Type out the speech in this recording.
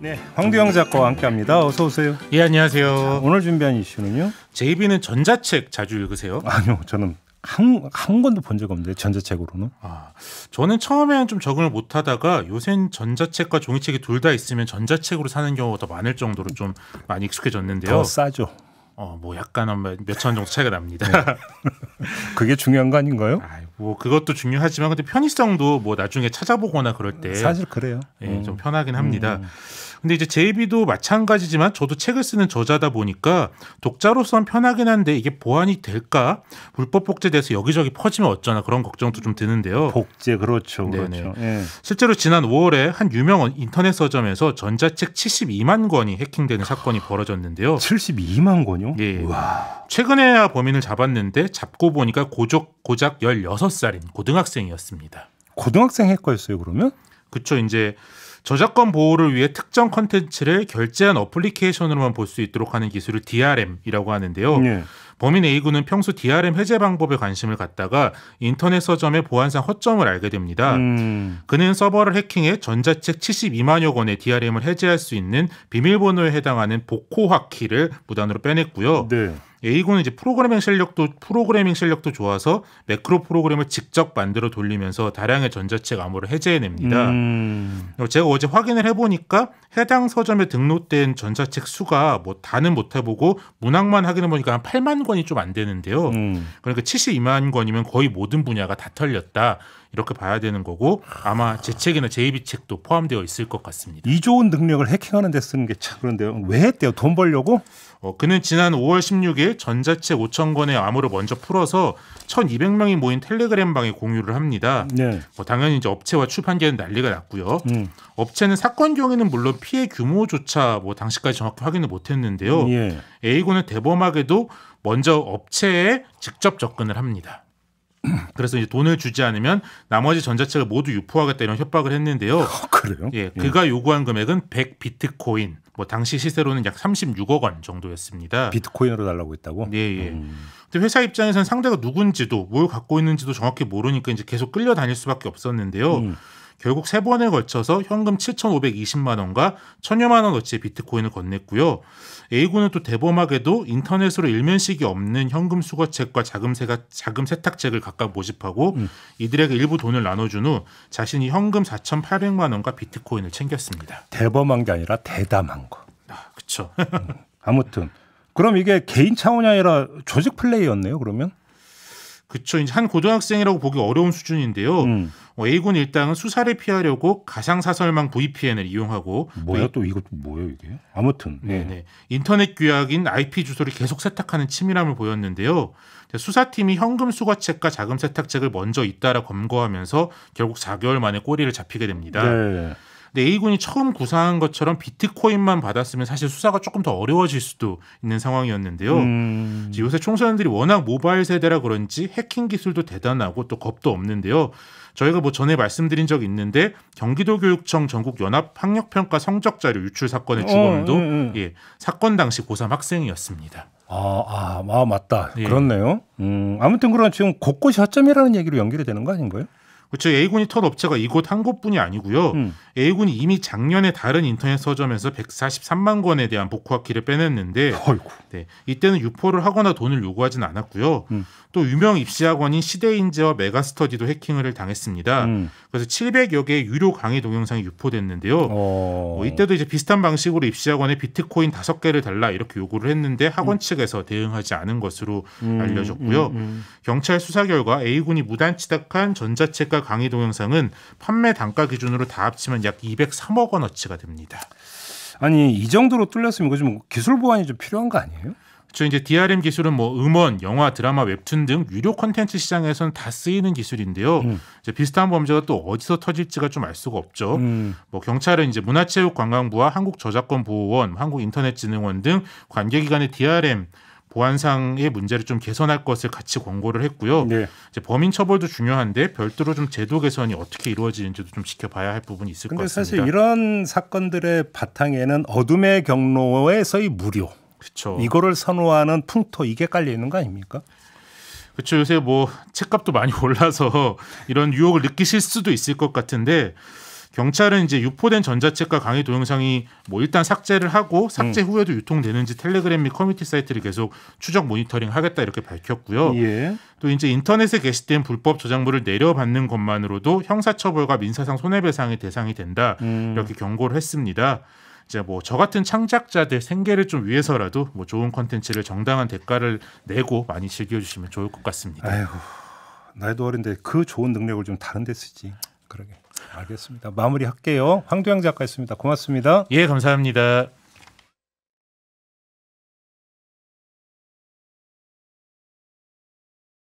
네, 황두영 작가와 함께합니다. 어서 오세요. 예, 안녕하세요. 오늘 준비한 이슈는요? JB는 전자책 자주 읽으세요? 아니요, 저는 한 권도 본 적 없는데 전자책으로는. 저는 처음에는 좀 적응을 못하다가 요새는 전자책과 종이책이 둘 다 있으면 전자책으로 사는 경우가 더 많을 정도로 좀 많이 익숙해졌는데요. 더 싸죠. 뭐 약간 몇천 원 정도 차이가 납니다. 네. 그게 중요한 거 아닌가요? 뭐 그것도 중요하지만 근데 편의성도 뭐 나중에 찾아보거나 그럴 때 사실 그래요. 예, 좀 편하긴 합니다. 근데 이제 JB도 마찬가지지만 저도 책을 쓰는 저자다 보니까 독자로서는 편하긴 한데 이게 보완이 될까? 불법 복제돼서 여기저기 퍼지면 어쩌나 그런 걱정도 좀 드는데요. 복제 그렇죠. 네네. 그렇죠. 예. 실제로 지난 5월에 한 유명 인터넷 서점에서 전자책 72만 권이 해킹되는 사건이 벌어졌는데요. 72만 권이요? 예. 와. 최근에야 범인을 잡았는데 잡고 보니까 고작 16살인 고등학생이었습니다. 고등학생 해커였어요, 그러면? 그렇죠. 이제 저작권 보호를 위해 특정 컨텐츠를 결제한 어플리케이션으로만 볼 수 있도록 하는 기술을 DRM이라고 하는데요. 예. 범인 A군은 평소 DRM 해제 방법에 관심을 갖다가 인터넷 서점의 보안상 허점을 알게 됩니다. 그는 서버를 해킹해 전자책 72만여 권의 DRM을 해제할 수 있는 비밀번호에 해당하는 복호화 키를 무단으로 빼냈고요. 네. A군은 이제 프로그래밍 실력도 좋아서 매크로 프로그램을 직접 만들어 돌리면서 다량의 전자책 암호를 해제해냅니다. 제가 어제 확인을 해보니까 해당 서점에 등록된 전자책 수가 뭐 다는 못 해보고 문학만 확인해 보니까 한 8만 권이 좀 안 되는데요. 그러니까 72만 권이면 거의 모든 분야가 다 털렸다. 이렇게 봐야 되는 거고 아마 제 책이나 JB 책도 포함되어 있을 것 같습니다. 이 좋은 능력을 해킹하는 데 쓰는 게 참 그런데요. 왜 했대요? 돈 벌려고? 그는 지난 5월 16일 전자책 5천 권의 암호를 먼저 풀어서 1,200명이 모인 텔레그램 방에 공유를 합니다. 네. 당연히 이제 업체와 출판계는 난리가 났고요. 업체는 사건 경위는 물론 피해 규모조차 뭐 당시까지 정확히 확인을 못했는데요. 예. A군은 대범하게도 먼저 업체에 직접 접근을 합니다. 그래서 이제 돈을 주지 않으면 나머지 전자책을 모두 유포하겠다 이런 협박을 했는데요. 그래요? 예, 그가 요구한 금액은 100비트코인, 뭐 당시 시세로는 약 36억 원 정도였습니다. 비트코인으로 달라고 했다고? 예. 근데 회사 입장에서는 상대가 누군지도 뭘 갖고 있는지도 정확히 모르니까 이제 계속 끌려다닐 수밖에 없었는데요. 결국 3번에 걸쳐서 현금 7,520만 원과 1,000여만 원어치의 비트코인을 건넸고요. A군은 또 대범하게도 인터넷으로 일면식이 없는 현금 수거책과 자금 세탁책을 각각 모집하고 이들에게 일부 돈을 나눠준 후 자신이 현금 4,800만 원과 비트코인을 챙겼습니다. 대범한 게 아니라 대담한 거. 그렇죠. 아무튼 그럼 이게 개인 차원이 아니라 조직 플레이였네요. 그러면? 그렇죠. 이제 한 고등학생이라고 보기 어려운 수준인데요. A군 일당은 수사를 피하려고 가상사설망 VPN을 이용하고 뭐야 또 이것도 뭐예요 이게? 아무튼 네네. 인터넷 규약인 IP 주소를 계속 세탁하는 치밀함을 보였는데요. 수사팀이 현금 수거책과 자금 세탁책을 먼저 잇따라 검거하면서 결국 4개월 만에 꼬리를 잡히게 됩니다. 네. 근데 A군이 처음 구상한 것처럼 비트코인만 받았으면 사실 수사가 조금 더 어려워질 수도 있는 상황이었는데요. 요새 청소년들이 워낙 모바일 세대라 그런지 해킹 기술도 대단하고 또 겁도 없는데요. 저희가 뭐 전에 말씀드린 적이 있는데 경기도교육청 전국 연합 학력평가 성적 자료 유출 사건의 주범도 예, 사건 당시 고3 학생이었습니다. 맞다. 예. 그렇네요. 아무튼 그런 지금 곳곳이 허점이라는 얘기로 연결이 되는 거 아닌가요? 그렇죠. A군이 턴 업체가 이곳 한 곳뿐이 아니고요. A군이 이미 작년에 다른 인터넷 서점에서 143만 권에 대한 복호화 키를 빼냈는데 네, 이때는 유포를 하거나 돈을 요구하진 않았고요. 또 유명 입시학원인 시대인재와 메가스터디도 해킹을 당했습니다. 그래서 700여 개의 유료 강의 동영상이 유포됐는데요. 이때도 이제 비슷한 방식으로 입시학원에 비트코인 5개를 달라 이렇게 요구를 했는데 학원 측에서 대응하지 않은 것으로 알려졌고요. 경찰 수사 결과 A군이 무단 취득한 전자책과 강의 동영상은 판매 단가 기준으로 다 합치면 약 203억 원어치가 됩니다. 아니 이 정도로 뚫렸으면 이거 좀 기술 보완이 좀 필요한 거 아니에요? 저 이제 DRM 기술은 뭐 음원, 영화, 드라마, 웹툰 등 유료 콘텐츠 시장에서는 다 쓰이는 기술인데요. 이제 비슷한 범죄가 또 어디서 터질지가 좀 알 수가 없죠. 뭐 경찰은 이제 문화체육관광부와 한국저작권보호원, 한국인터넷진흥원 등 관계기관의 DRM 보안상의 문제를 좀 개선할 것을 같이 권고를 했고요. 네. 이제 범인 처벌도 중요한데 별도로 좀 제도 개선이 어떻게 이루어지는지도 좀 지켜봐야 할 부분이 있을 것 근데 같습니다. 사실 이런 사건들의 바탕에는 어둠의 경로에서의 무료. 그렇죠. 이거를 선호하는 풍토 이게 깔려 있는 거 아닙니까? 그렇죠. 요새 뭐 책값도 많이 올라서 이런 유혹을 느끼실 수도 있을 것 같은데 경찰은 이제 유포된 전자책과 강의 동영상이 뭐 일단 삭제를 하고 삭제 후에도 유통되는지 텔레그램 및 커뮤니티 사이트를 계속 추적 모니터링 하겠다 이렇게 밝혔고요. 예. 또 이제 인터넷에 게시된 불법 저작물을 내려받는 것만으로도 형사처벌과 민사상 손해배상의 대상이 된다 이렇게 경고를 했습니다. 이제 뭐 저 같은 창작자들 생계를 좀 위해서라도 뭐 좋은 콘텐츠를 정당한 대가를 내고 많이 즐겨주시면 좋을 것 같습니다. 아이고, 나이도 어린데 그 좋은 능력을 좀 다른 데 쓰지. 그러게. 알겠습니다. 마무리할게요. 황도영 작가였습니다. 고맙습니다. 예, 감사합니다.